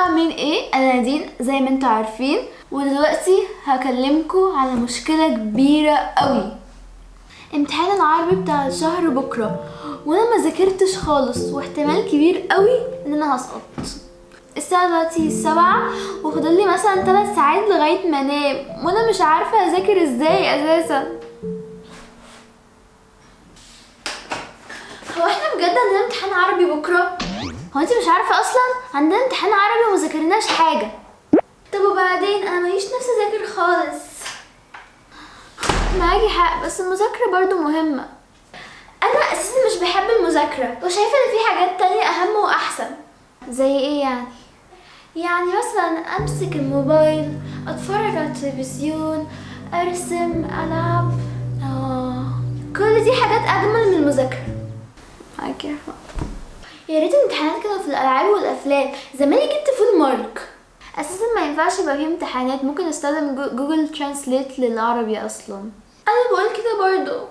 عاملين ايه؟ انا نادين زي ما انتوا عارفين، ودلوقتي هكلمكم على مشكلة كبيرة قوي. امتحان العربي بتاع الشهر بكرة، وانا ما ذاكرتش خالص، واحتمال كبير قوي ان انا هسقط. الساعة دلوقتي 7 وفاضل لي مثلا 3 ساعات لغاية ما انام، وانا مش عارفة اذاكر ازاي اساسا. هو احنا بجد عندنا امتحان عربي بكرة؟ هو انت مش عارفة اصلا عندنا امتحان عربي وما ذاكرناش حاجة؟ طب وبعدين انا ماليش نفسي اذاكر خالص. معاكي حق، بس المذاكرة برضو مهمة. انا اساسا مش بحب المذاكرة، وشايفة ان في حاجات تانية اهم واحسن. زي ايه يعني؟ يعني مثلا امسك الموبايل، اتفرج على التلفزيون، ارسم، العب. كل دي حاجات اجمل من المذاكرة. معاكي حق. يا ريت الامتحانات كانوا في الالعاب والافلام، زماني جبت فول مارك. اساسا ما ينفعش يبقى فيه امتحانات، ممكن استخدم جوجل ترانسليت للعربي اصلا. انا بقول كده برضو.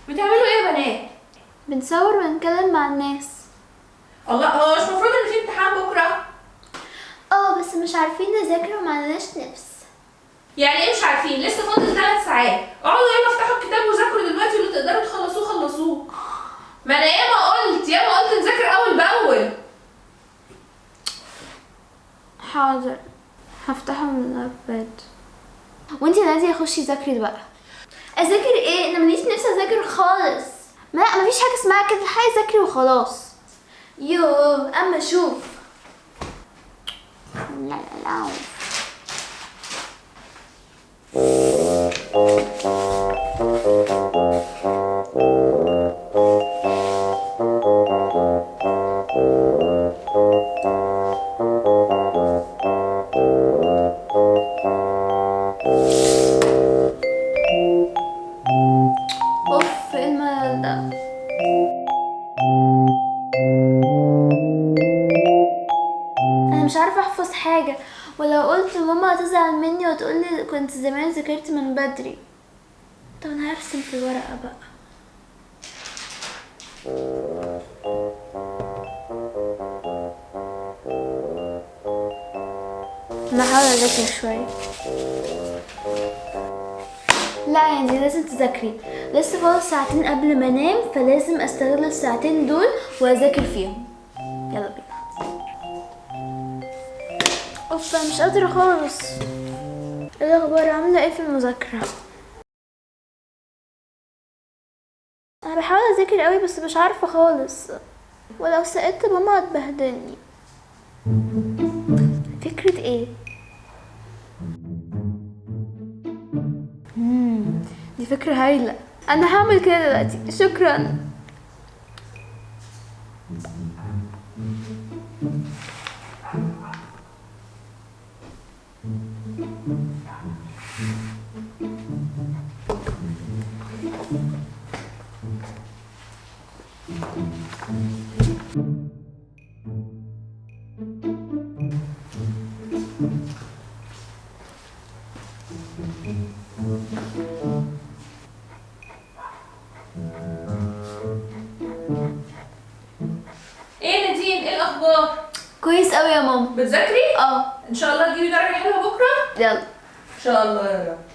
بتعملوا ايه يا بنات؟ بنصور ونتكلم مع الناس. الله، هو مش المفروض ان في امتحان بكره؟ بس مش عارفين نذاكر وما عندناش نفس. يعني ايه مش عارفين؟ لسه فاضل 3 ساعات. اقعدوا يلا افتحوا الكتاب وذاكروا دلوقتي، واللي تقدروا تخلصوه خلصوه. ما انا ياما قلت نذاكر اول باول. حاضر، هفتحه من الايباد. وانتي نادية خشي ذاكري بقى. اذاكر ايه؟ انا ماليش نفسي اذاكر خالص. لا مفيش حاجه اسمها كده، الحقي ذاكري وخلاص. اما شوف. لا اوف، ايه الملل ده؟ انا مش عارفه احفظ حاجه، ولو قلت ماما هتزعل مني وتقولي كنت زمان ذاكرت من بدري. طب انا هرسم في الورقه بقى. انا هحاول اذاكر شويه. لا يعني لازم تذاكري، لسه فاضل ساعتين قبل ما انام، فلازم استغل الساعتين دول واذاكر فيهم. يلا بينا. اوف، انا مش قادره خالص. ايه الاخبار؟ عامله ايه في المذاكره؟ انا بحاول اذاكر قوي بس مش عارفه خالص، ولو سقطت ماما هتبهدلني. فكره ايه؟ دي فكره هايله، انا هعمل كده دلوقتي. شكرا. ايه نادين، ايه الاخبار؟ كويس قوي يا ماما. بتذاكري؟ ان شاء الله تجيبي درجه حلوه بكره. يلا ان شاء الله يا رب.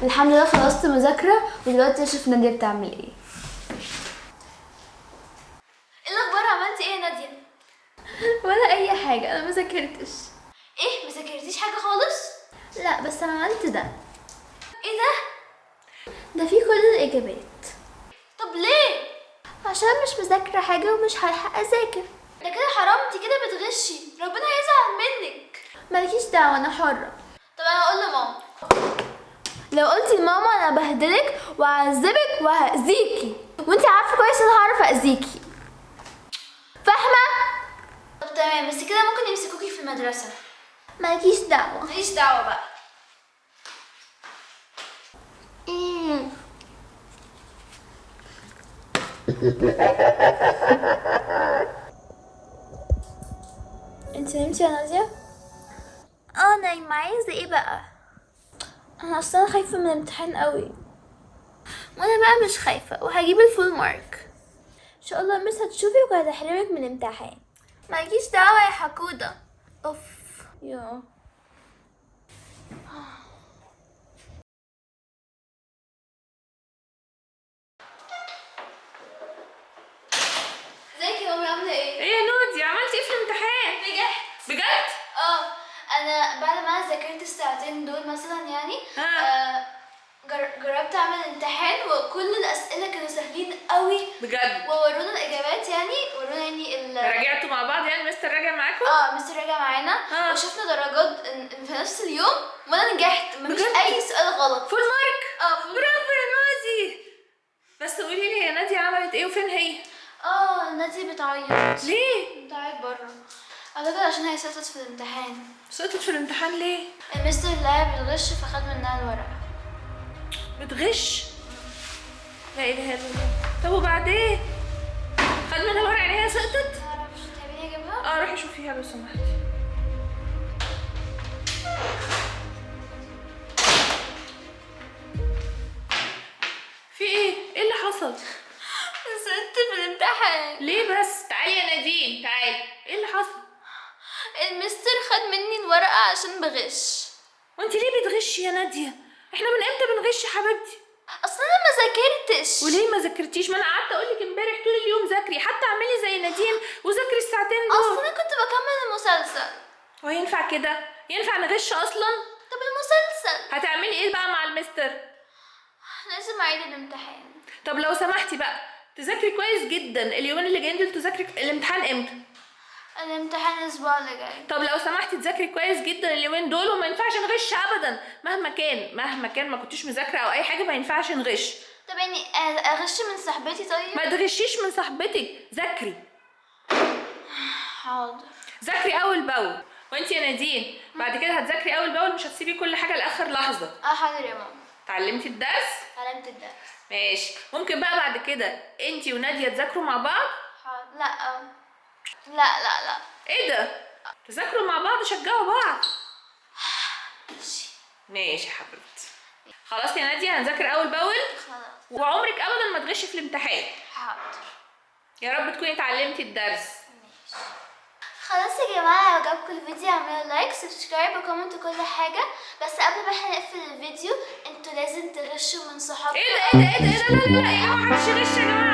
الحمد لله خلصت مذاكره، ودلوقتي اشوف ناديه بتعمل ايه. ايه الاخبار؟ عملتي ايه يا ناديه؟ ولا اي حاجه، انا ما ذاكرتش. ايه، ما ذاكرتيش حاجه خالص؟ لا بس انا عملت ده. ايه ده فيه كل الاجابات. طب ليه؟ عشان مش مذاكره حاجه ومش هلحق اذاكر. ده كده حرام، انت كده بتغشي، ربنا هيزعل منك. مالكيش دعوه، انا حره. طب انا اقول لماما. لو قلتي لماما انا بهدلك وهعذبك وهأذيكي، وانتي عارفه كويس ان انا هعرف اذيكي، فاهمه؟ طب تمام، بس كده ممكن يمسكوكي في المدرسه. مالكيش دعوه. ماليش دعوه بقى. انت نمتي يا نادية؟ اه نايمة. عايزة ايه بقى؟ انا اصلا خايفة من الامتحان قوي. وانا بقى مش خايفة وهجيب الفول مارك ان شاء الله. مس هتشوفي وهتحرمك من الامتحان. مالكيش دعوة يا حكودة. اوف. يا ازيك يا مامي؟ عاملة ايه؟ ايه يا نودي، عملتي ايه في الامتحان؟ نجحت. بجد؟ اه انا بعد ما انا ذاكرت الساعتين دول مثلا يعني جربت اعمل امتحان وكل الاسئله كانوا سهلين قوي بجد؟ وورونا الاجابات يعني ورونا يعني راجعتوا مع بعض يعني؟ مستر راجع معاكم؟ مستر راجع معانا وشفنا درجات في نفس اليوم وانا نجحت مفيش بجد؟ اي سؤال غلط. فول مارك؟ فول برافو يا نودي. بس قولي لي هي نادية عملت ايه وفين هي؟ نادية بتعيط. ليه؟ بتعيط بره اعتقد عشان هي سقطت في الامتحان. سقطت في الامتحان ليه؟ المستر اللي بتغش فخد منها الورقه. بتغش؟ لا اله الا الله. طب وبعدين؟ خد منها ورقة يعني هي سقطت؟ معرفش. تحبيني اجيبها؟ روحي شوفيها لو سمحتي. في ايه؟ ايه اللي حصل؟ سقطت في الامتحان. ليه بس؟ تعالي يا نادين تعالي. ايه اللي حصل؟ المستر خد مني الورقة عشان بغش. وانت ليه بتغشي يا نادية؟ احنا من امتى بنغش يا حبيبتي؟ اصل انا ما ذاكرتش. وليه ما ذاكرتيش؟ ما انا قعدت اقول لك امبارح طول اليوم ذاكري، حتى اعملي زي نادين وذاكري الساعتين دول. اصل انا كنت بكمل المسلسل. هو ينفع كده؟ ينفع نغش اصلا؟ طب المسلسل هتعملي ايه بقى مع المستر؟ لازم اعيد الامتحان. طب لو سمحتي بقى تذاكري كويس جدا اليومين اللي جايين دول. تذاكري الامتحان امتى؟ الامتحان الاسبوع اللي جاي. طب لو سمحتي تذاكري كويس جدا اليومين دول وما ينفعش نغش ابدا مهما كان ما كنتيش مذاكره او اي حاجه ما ينفعش نغش. طب يعني اغش من صاحبتي طيب؟ ما تغشيش من صاحبتك، ذاكري. حاضر. ذاكري اول باول. وانت يا نادين بعد كده هتذاكري اول باول، مش هتسيبي كل حاجه لاخر لحظه. حاضر يا ماما. اتعلمتي الدرس؟ اتعلمت الدرس. ماشي. ممكن بقى بعد كده انت وناديه تذاكروا مع بعض؟ حاضر. لا ايه ده؟ تذاكروا مع بعض، شجعوا بعض. ماشي يا حبيبتي. خلاص يا ناديه هنذاكر اول باول. خلاص. وعمرك ابدا ما تغشي في الامتحان. حاضر. يا رب تكوني اتعلمتي الدرس. ماشي. خلاص يا جماعه لو عجبكم الفيديو اعملوا لايك سبسكرايب وكومنت كل حاجه. بس قبل ما احنا نقفل الفيديو انتوا لازم تغشوا من صحابكم. ايه ده لا لا لا يا جماعه محدش يغش يا جماعه.